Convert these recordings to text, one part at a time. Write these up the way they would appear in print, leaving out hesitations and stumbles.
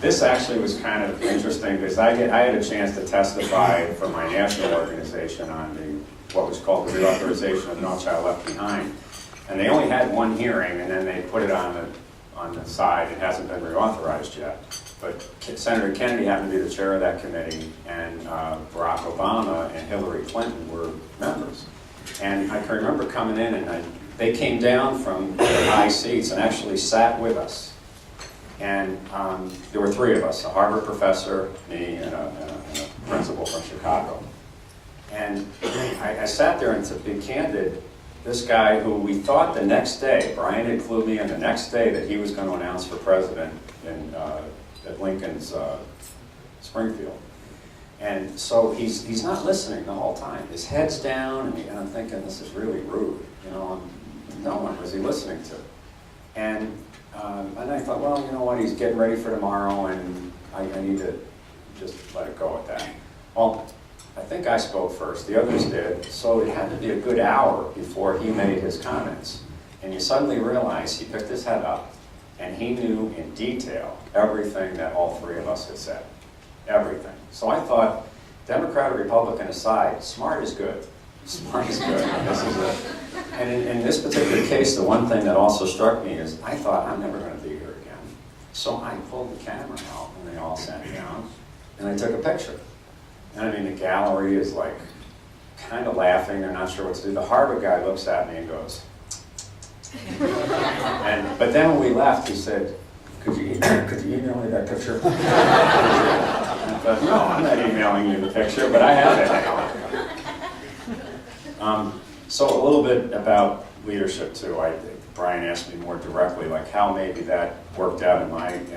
this actually was kind of interesting because I had a chance to testify for my national organization on what was called the reauthorization of No Child Left Behind. And they only had one hearing, and then they put it on the side. It hasn't been reauthorized yet. But Senator Kennedy happened to be the chair of that committee, and Barack Obama and Hillary Clinton were members. And I can remember coming in, and they came down from their high seats and actually sat with us. And there were three of us, a Harvard professor, me, and a principal from Chicago. And I sat there, and to be candid, this guy who we thought the next day, Brian had clued me in the next day that he was going to announce for president at Lincoln's Springfield. And so he's not listening the whole time. His head's down, and I'm thinking, this is really rude. You know, no one was he listening to. And I thought, well, you know what, he's getting ready for tomorrow, and I need to just let it go at that. Well, I think I spoke first, the others did, so it had to be a good hour before he made his comments. And you suddenly realize he picked his head up, and he knew in detail everything that all three of us had said. Everything. So I thought, Democrat or Republican aside, smart is good. Smart is good. And in this particular case, the one thing that also struck me is I thought, I'm never going to be here again. So I pulled the camera out, and they all sat down, and I took a picture. And I mean, the gallery is like kind of laughing. They're not sure what to do. The Harvard guy looks at me and goes, but then when we left, he said, could you email me that picture? I thought, no, I'm not emailing you the picture, but I have it now. So a little bit about leadership too. Brian asked me more directly, like how maybe that worked out in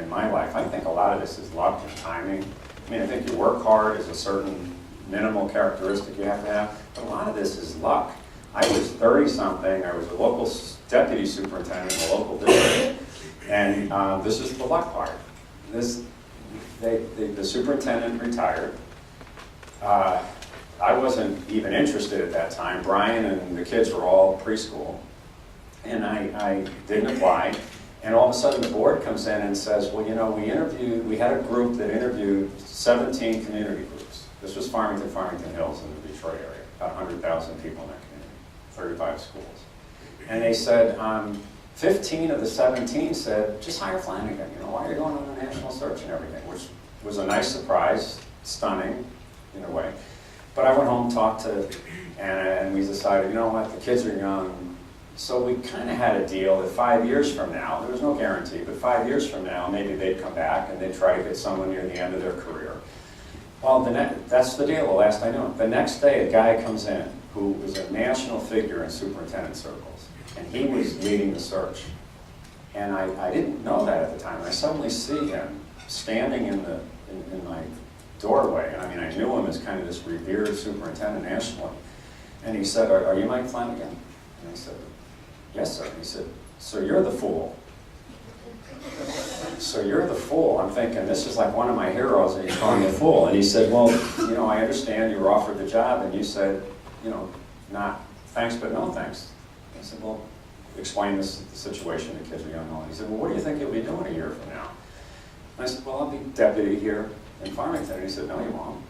my life. I think a lot of this is luck and timing. I mean, I think you work hard is a certain minimal characteristic you have to have, but a lot of this is luck. I was 30-something. I was a local deputy superintendent in a local district, and this is the luck part. The superintendent retired. I wasn't even interested at that time. Brian and the kids were all preschool, and I didn't apply. And all of a sudden the board comes in and says, well, you know, we had a group that interviewed 17 community groups. This was Farmington Hills in the Detroit area, about 100,000 people in that community, 35 schools. And they said, 15 of the 17 said, just hire Flanagan, you know, why are you going on a national search and everything, which was a nice surprise, stunning in a way. But I went home, talked to Anna, and we decided, you know what, the kids are young. So we kind of had a deal that 5 years from now, there was no guarantee, but 5 years from now, maybe they'd come back and they'd try to get someone near the end of their career. Well, that's the deal, the last I knew him. The next day, a guy comes in who was a national figure in superintendent circles, and he was leading the search. And I didn't know that at the time. I suddenly see him standing in my doorway, and I mean, I knew him as kind of this revered superintendent nationally. And he said, are you Mike Flanagan? And I said, yes, sir. He said, so you're the fool. So you're the fool. I'm thinking, this is like one of my heroes, and he's calling me a fool. And he said, well, you know, I understand you were offered the job, and you said, you know, not thanks, but no thanks. I said, well, explain the situation. The kids are young. And he said, well, what do you think you'll be doing a year from now? And I said, well, I'll be deputy here in Farmington. And he said, no, you won't.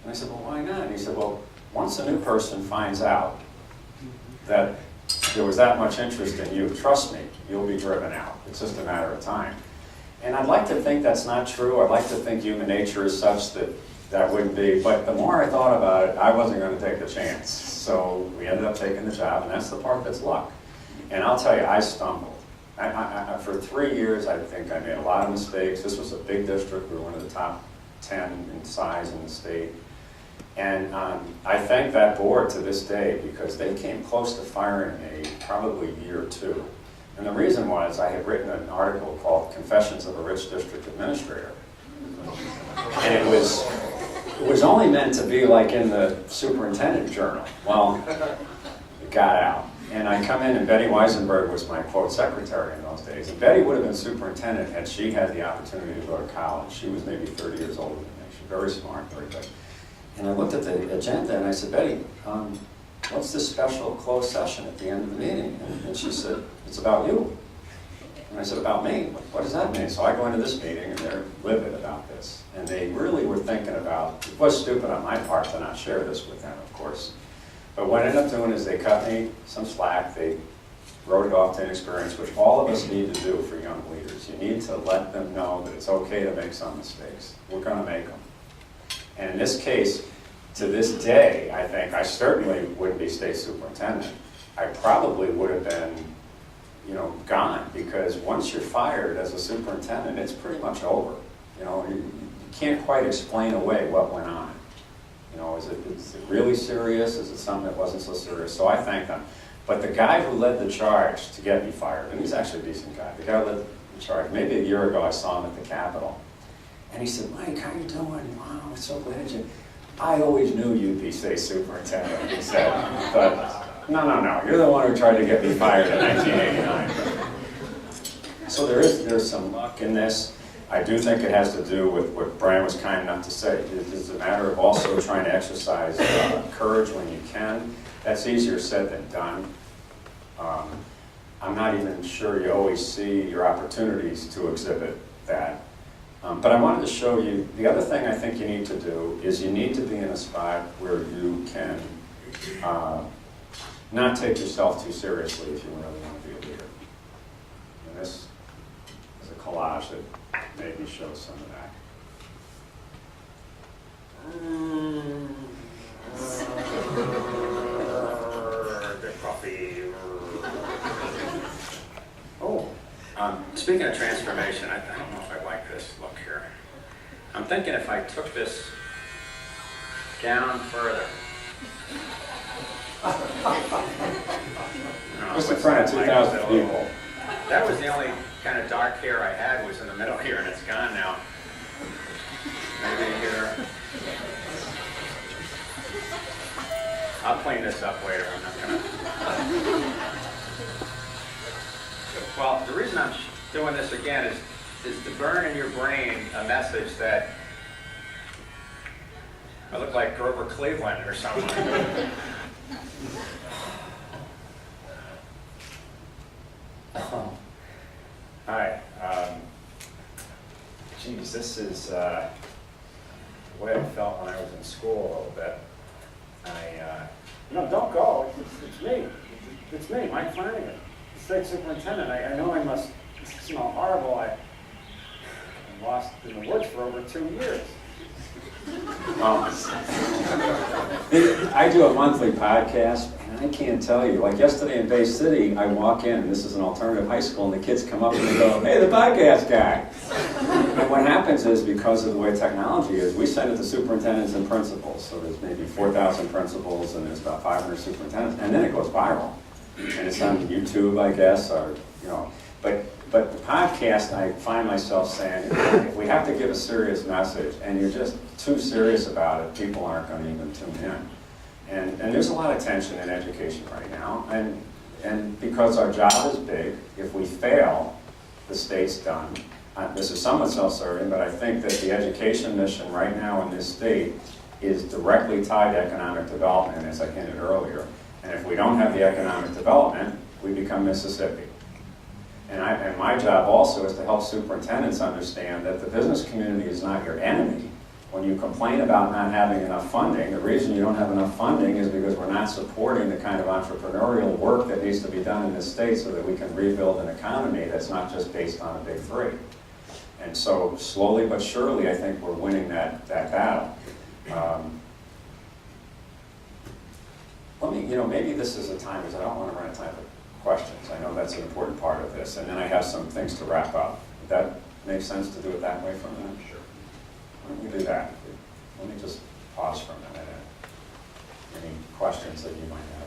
And I said, well, why not? And he said, well, once a new person finds out that there was that much interest in you, trust me, you'll be driven out. It's just a matter of time. And I'd like to think that's not true. I'd like to think human nature is such that that wouldn't be. But the more I thought about it, I wasn't going to take the chance. So we ended up taking the job, and that's the part that's luck. And I'll tell you, I stumbled. For 3 years, I think I made a lot of mistakes. This was a big district. We were one of the top 10 in size in the state. And I thank that board to this day because they came close to firing me probably a year or two. And the reason was I had written an article called Confessions of a Rich District Administrator. And it was only meant to be like in the superintendent journal. Well, it got out. And I come in, and Betty Weisenberg was my, quote, secretary in those days. And Betty would have been superintendent had she had the opportunity to go to college. She was maybe 30 years older than me. She was very smart, very good. And I looked at the agenda, and I said, Betty, what's this special closed session at the end of the meeting? And she said, it's about you. And I said, about me? What does that mean? So I go into this meeting and they're livid about this. And they really were thinking about, it was stupid on my part to not share this with them, of course. But what I ended up doing is they cut me some slack. They wrote it off to inexperience, which all of us need to do for young leaders. You need to let them know that it's okay to make some mistakes. We're going to make them. And in this case, to this day, I think I certainly wouldn't be state superintendent. I probably would have been, gone, because once you're fired as a superintendent, it's pretty much over. You can't quite explain away what went on. Is it really serious? Is it something that wasn't so serious? So I thank them. But the guy who led the charge to get me fired, and he's actually a decent guy, the guy who led the charge, maybe a year ago I saw him at the Capitol. And he said, Mike, how you doing? Wow, I'm so glad you... I always knew you'd be state superintendent, he said. But no, you're the one who tried to get me fired in 1989. So there's some luck in this. I do think it has to do with what Brian was kind enough to say. It's a matter of also trying to exercise courage when you can. That's easier said than done. I'm not even sure you always see your opportunities to exhibit that. But I wanted to show you, the other thing I think you need to do is you need to be in a spot where you can not take yourself too seriously if you really want to be a leader. And this is a collage that maybe shows some of that. The coffee. Oh, speaking of transformation, I don't know if I like this look here. I'm thinking if I took this down further. Just in front of 2,000 people. That was the only kind of dark hair I had was in the middle here, and it's gone now. Maybe here. I'll clean this up later. I'm not gonna. Well, the reason I'm doing this again is to burn in your brain a message that I look like Grover Cleveland or something. Hi. Geez, this is the way I felt when I was in school a little bit. No, don't go. It's me. It's me, Mike Flanagan, state superintendent. I know I must smell horrible. I'm lost in the woods for over 2 years. I do a monthly podcast, and I can't tell you. Like yesterday in Bay City, I walk in, and this is an alternative high school, and the kids come up and they go, "Hey, the podcast guy." And what happens is, because of the way technology is, we send it to superintendents and principals. So there's maybe 4,000 principals, and there's about 500 superintendents, and then it goes viral. And it's on YouTube, I guess, or, But the podcast, I find myself saying, if we have to give a serious message and you're just too serious about it, people aren't going to even tune in. And there's a lot of tension in education right now. And because our job is big, if we fail, the state's done. This is somewhat self-serving, but I think that the education mission right now in this state is directly tied to economic development, as I hinted earlier. And if we don't have the economic development, we become Mississippi. And my job also is to help superintendents understand that the business community is not your enemy. When you complain about not having enough funding, the reason you don't have enough funding is because we're not supporting the kind of entrepreneurial work that needs to be done in this state so that we can rebuild an economy that's not just based on the big three. And so slowly but surely, I think we're winning that battle. Maybe this is a time, because I don't want to run out of time for questions. I know that's an important part of this. And then I have some things to wrap up. Would that make sense to do it that way for a minute? Sure. Why don't we do that? Let me just pause for a minute. Any questions that you might have?